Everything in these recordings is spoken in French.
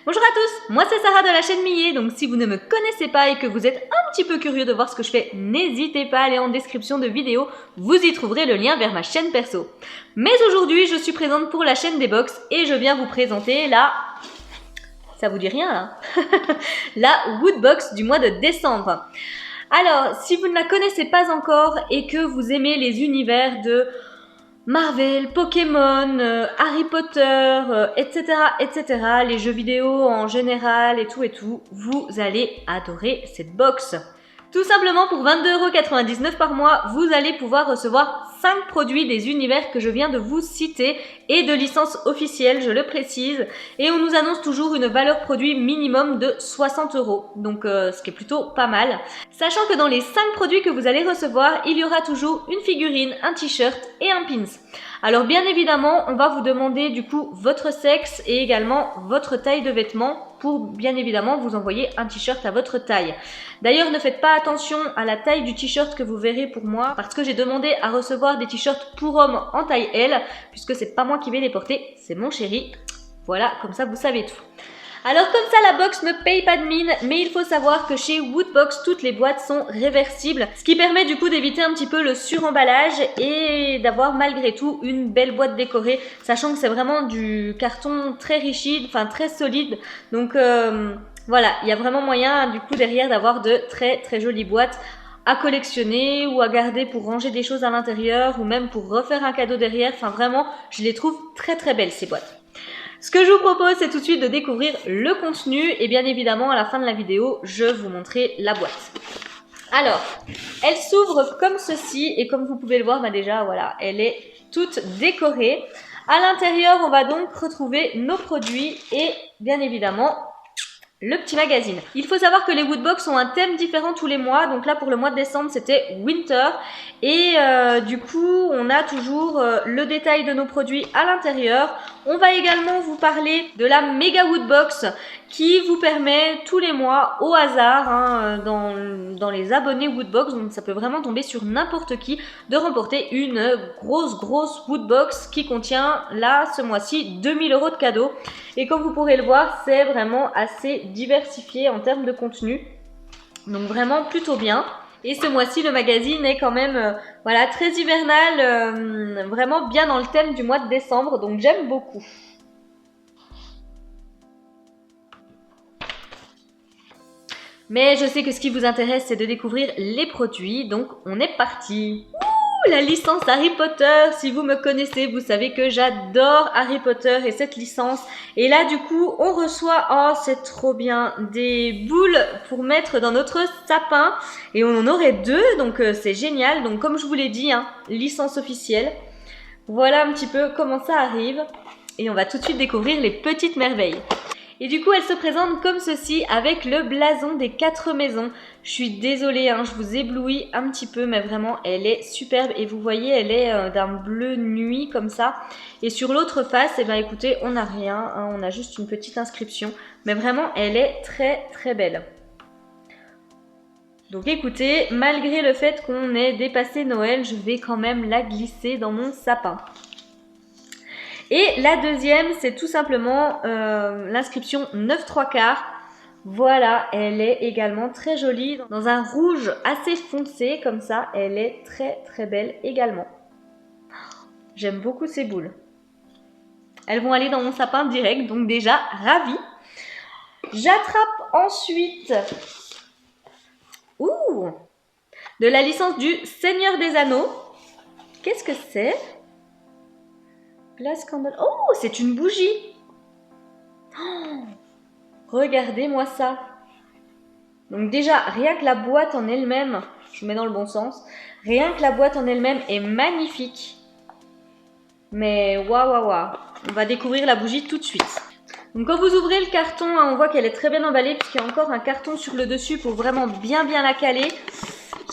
Bonjour à tous, moi c'est Sarah de la chaîne Millet, donc si vous ne me connaissez pas et que vous êtes un petit peu curieux de voir ce que je fais, n'hésitez pas à aller en description de vidéo, vous y trouverez le lien vers ma chaîne perso. Mais aujourd'hui je suis présente pour la chaîne des box et je viens vous présenter la... Ça vous dit rien là? La Woodbox du mois de décembre. Alors, si vous ne la connaissez pas encore et que vous aimez les univers de Marvel, Pokémon, Harry Potter, etc., etc., les jeux vidéo en général et tout, vous allez adorer cette box. Tout simplement pour 22,99 € par mois, vous allez pouvoir recevoir 5 produits des univers que je viens de vous citer et de licence officielle, je le précise. Et on nous annonce toujours une valeur produit minimum de 60 €, donc ce qui est plutôt pas mal. Sachant que dans les 5 produits que vous allez recevoir, il y aura toujours une figurine, un t-shirt et un pins. Alors bien évidemment, on va vous demander du coup votre sexe et également votre taille de vêtements pour bien évidemment vous envoyer un t-shirt à votre taille. D'ailleurs, ne faites pas attention à la taille du t-shirt que vous verrez pour moi parce que j'ai demandé à recevoir des t-shirts pour hommes en taille L puisque c'est pas moi qui vais les porter, c'est mon chéri. Voilà, comme ça vous savez tout. Alors comme ça la box ne paye pas de mine, mais il faut savoir que chez Woodbox toutes les boîtes sont réversibles, ce qui permet du coup d'éviter un petit peu le suremballage et d'avoir malgré tout une belle boîte décorée, sachant que c'est vraiment du carton très rigide, enfin très solide, donc voilà, il y a vraiment moyen du coup derrière d'avoir de très jolies boîtes à collectionner ou à garder pour ranger des choses à l'intérieur ou même pour refaire un cadeau derrière, enfin vraiment je les trouve très belles ces boîtes. Ce que je vous propose, c'est tout de suite de découvrir le contenu et bien évidemment, à la fin de la vidéo, je vous montrerai la boîte. Alors, elle s'ouvre comme ceci et comme vous pouvez le voir, déjà, voilà, elle est toute décorée. À l'intérieur, on va donc retrouver nos produits et bien évidemment, le petit magazine. Il faut savoir que les Woodbox ont un thème différent tous les mois. Donc là, pour le mois de décembre, c'était Winter. Et du coup, on a toujours le détail de nos produits à l'intérieur. On va également vous parler de la Mega Woodbox qui vous permet tous les mois, au hasard, dans les abonnés Woodbox, donc ça peut vraiment tomber sur n'importe qui, de remporter une grosse Woodbox qui contient là, ce mois-ci, 2000 € de cadeaux. Et comme vous pourrez le voir, c'est vraiment assez diversifié en termes de contenu. Donc vraiment plutôt bien. Et ce mois-ci, le magazine est quand même voilà, très hivernal, vraiment bien dans le thème du mois de décembre. Donc j'aime beaucoup. Mais je sais que ce qui vous intéresse, c'est de découvrir les produits. Donc on est parti. La licence Harry Potter, si vous me connaissez, vous savez que j'adore Harry Potter et cette licence. Et là, du coup, on reçoit, oh, c'est trop bien, des boules pour mettre dans notre sapin. Et on en aurait 2, donc c'est génial. Donc, comme je vous l'ai dit, licence officielle. Voilà un petit peu comment ça arrive. Et on va tout de suite découvrir les petites merveilles. Et du coup, elle se présente comme ceci avec le blason des 4 maisons. Je suis désolée, je vous éblouis un petit peu, mais vraiment, elle est superbe. Et vous voyez, elle est d'un bleu nuit comme ça. Et sur l'autre face, eh bien, écoutez, on n'a rien. On a juste une petite inscription. Mais vraiment, elle est très belle. Donc écoutez, malgré le fait qu'on ait dépassé Noël, je vais quand même la glisser dans mon sapin. Et la deuxième, c'est tout simplement l'inscription 9/3. Voilà, elle est également très jolie. Dans un rouge assez foncé, comme ça, elle est très belle également. J'aime beaucoup ces boules. Elles vont aller dans mon sapin direct, donc déjà, ravie. J'attrape ensuite de la licence du Seigneur des Anneaux. Qu'est-ce que c'est ? Glass Candle. Oh, c'est une bougie. Oh, regardez-moi ça. Donc déjà, rien que la boîte en elle-même, je mets dans le bon sens, rien que la boîte en elle-même est magnifique. Mais waouh. On va découvrir la bougie tout de suite. Donc quand vous ouvrez le carton, on voit qu'elle est très bien emballée puisqu'il y a encore un carton sur le dessus pour vraiment bien la caler.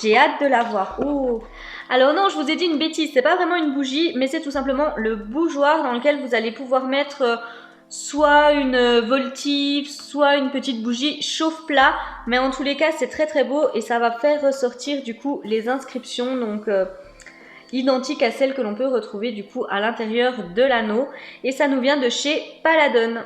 J'ai hâte de la voir. Oh. Alors non, je vous ai dit une bêtise, c'est pas vraiment une bougie, mais c'est tout simplement le bougeoir dans lequel vous allez pouvoir mettre soit une votive, soit une petite bougie chauffe-plat. Mais en tous les cas, c'est très beau et ça va faire ressortir du coup les inscriptions, donc identiques à celles que l'on peut retrouver du coup à l'intérieur de l'anneau. Et ça nous vient de chez Paladon.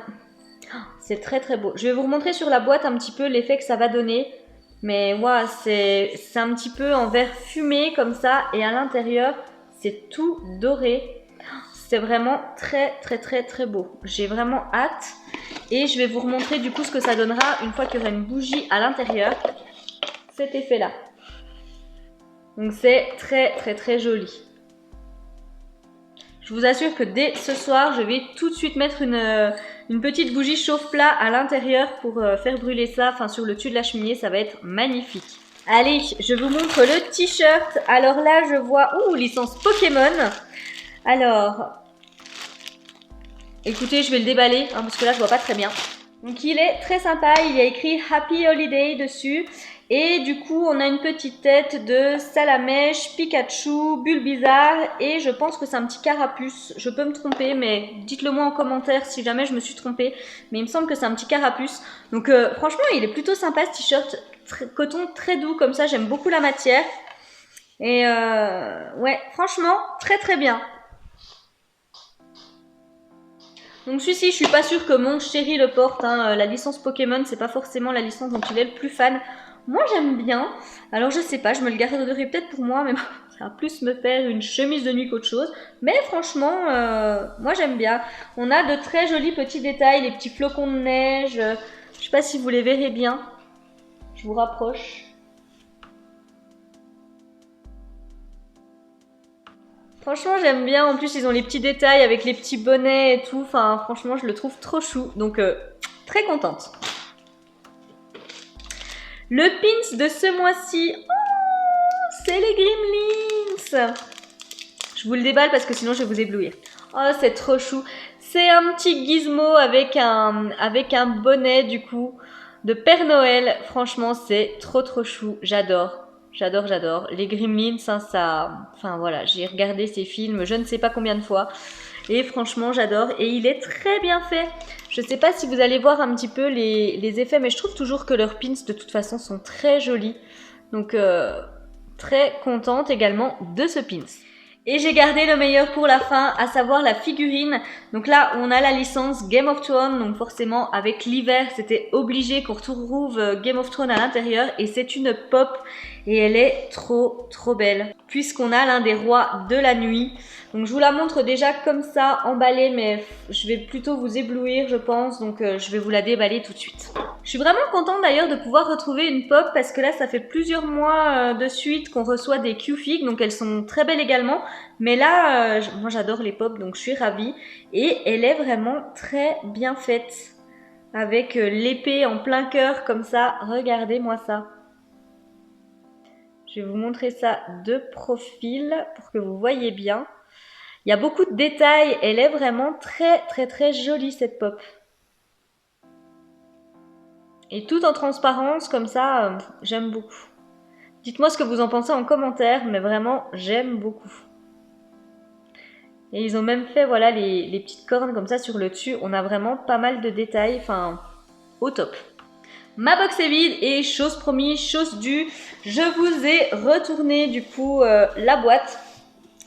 C'est très très beau. Je vais vous remontrer sur la boîte un petit peu l'effet que ça va donner. Mais ouais, c'est un petit peu en verre fumé comme ça. Et à l'intérieur, c'est tout doré. C'est vraiment très très très très beau. J'ai vraiment hâte. Et je vais vous remontrer du coup ce que ça donnera une fois qu'il y aura une bougie à l'intérieur. Cet effet-là. Donc c'est très très très joli. Je vous assure que dès ce soir, je vais tout de suite mettre une petite bougie chauffe-plat à l'intérieur pour faire brûler ça, enfin sur le dessus de la cheminée, ça va être magnifique. Allez, je vous montre le t-shirt. Alors là, je vois, licence Pokémon. Alors, écoutez, je vais le déballer, hein, parce que là, je vois pas très bien. Donc il est très sympa, il y a écrit Happy Holiday dessus. Et du coup, on a une petite tête de Salamèche, Pikachu, Bulbizarre et je pense que c'est un petit carapuce. Je peux me tromper, mais dites-le moi en commentaire si jamais je me suis trompée. Mais il me semble que c'est un petit carapuce. Donc franchement, il est plutôt sympa ce t-shirt. Coton très doux comme ça, j'aime beaucoup la matière. Et ouais, franchement, très très bien. Donc celui-ci, je suis pas sûre que mon chéri le porte. Hein. La licence Pokémon, c'est pas forcément la licence dont il est le plus fan. Moi, j'aime bien. Alors, je sais pas, je me le garderai peut-être pour moi, mais ça va plus me faire une chemise de nuit qu'autre chose. Mais franchement, moi, j'aime bien. On a de très jolis petits détails, les petits flocons de neige. Je sais pas si vous les verrez bien. Je vous rapproche. Franchement, j'aime bien. En plus, ils ont les petits détails avec les petits bonnets et tout. Enfin, franchement, je le trouve trop chou. Donc, très contente. Le pins de ce mois-ci, c'est les Gremlins. Je vous le déballe parce que sinon je vais vous éblouir. Oh, c'est trop chou. C'est un petit gizmo avec un bonnet du coup de Père Noël. Franchement, c'est trop trop chou. J'adore. J'adore, j'adore. Les Gremlins, hein, ça... Enfin voilà, j'ai regardé ces films je ne sais pas combien de fois. Et franchement, j'adore. Et il est très bien fait. Je ne sais pas si vous allez voir un petit peu les effets, mais je trouve toujours que leurs pins, de toute façon, sont très jolis. Donc, très contente également de ce pins. Et j'ai gardé le meilleur pour la fin, à savoir la figurine. Donc là, on a la licence Game of Thrones. Donc forcément, avec l'hiver, c'était obligé qu'on retrouve Game of Thrones à l'intérieur. Et c'est une pop. Et elle est trop, trop belle. Puisqu'on a l'un des rois de la nuit. Donc je vous la montre déjà comme ça, emballée. Mais je vais plutôt vous éblouir, je pense. Donc je vais vous la déballer tout de suite. Je suis vraiment contente d'ailleurs de pouvoir retrouver une pop. Parce que là, ça fait plusieurs mois de suite qu'on reçoit des Q-Fig. Donc elles sont très belles également. Mais là, moi j'adore les pop, donc je suis ravie. Et elle est vraiment très bien faite. Avec l'épée en plein cœur comme ça. Regardez-moi ça. Je vais vous montrer ça de profil pour que vous voyez bien. Il y a beaucoup de détails. Elle est vraiment très très très jolie cette pop. Et tout en transparence comme ça, j'aime beaucoup. Dites-moi ce que vous en pensez en commentaire, mais vraiment j'aime beaucoup. Et ils ont même fait voilà les petites cornes comme ça sur le dessus. On a vraiment pas mal de détails, enfin au top. Ma box est vide et chose promise, chose due, je vous ai retourné du coup la boîte.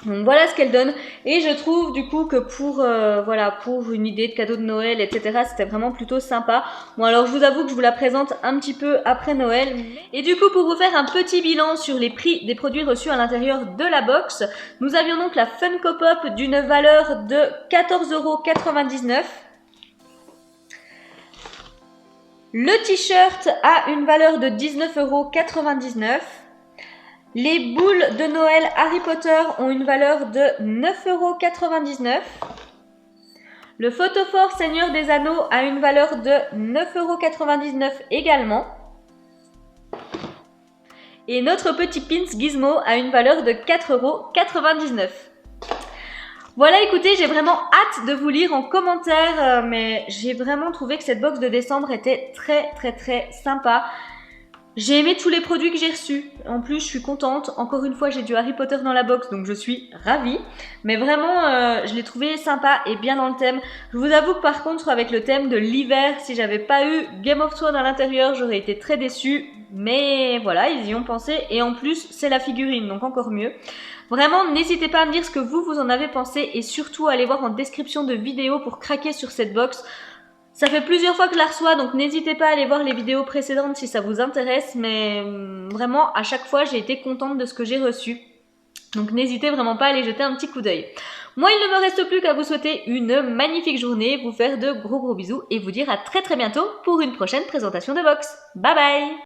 Donc voilà ce qu'elle donne et je trouve du coup que pour une idée de cadeau de Noël etc c'était vraiment plutôt sympa. Bon alors je vous avoue que je vous la présente un petit peu après Noël et du coup pour vous faire un petit bilan sur les prix des produits reçus à l'intérieur de la box, nous avions donc la Funko Pop d'une valeur de 14,99 €. Le t-shirt a une valeur de 19,99 €. Les boules de Noël Harry Potter ont une valeur de 9,99 €. Le photophore Seigneur des Anneaux a une valeur de 9,99 € également. Et notre petit pins Gizmo a une valeur de 4,99 €. Voilà, écoutez, j'ai vraiment hâte de vous lire en commentaire, mais j'ai vraiment trouvé que cette box de décembre était très très très sympa. J'ai aimé tous les produits que j'ai reçus. En plus, je suis contente. Encore une fois, j'ai du Harry Potter dans la box, donc je suis ravie. Mais vraiment, je l'ai trouvé sympa et bien dans le thème. Je vous avoue que par contre, avec le thème de l'hiver, si j'avais pas eu Game of Thrones à l'intérieur, j'aurais été très déçue. Mais voilà, ils y ont pensé. Et en plus, c'est la figurine, donc encore mieux. Vraiment, n'hésitez pas à me dire ce que vous en avez pensé. Et surtout, allez voir en description de vidéo pour craquer sur cette box. Ça fait plusieurs fois que je la reçois, donc n'hésitez pas à aller voir les vidéos précédentes si ça vous intéresse, mais vraiment, à chaque fois, j'ai été contente de ce que j'ai reçu. Donc n'hésitez vraiment pas à aller jeter un petit coup d'œil. Moi, il ne me reste plus qu'à vous souhaiter une magnifique journée, vous faire de gros bisous et vous dire à très bientôt pour une prochaine présentation de box. Bye bye!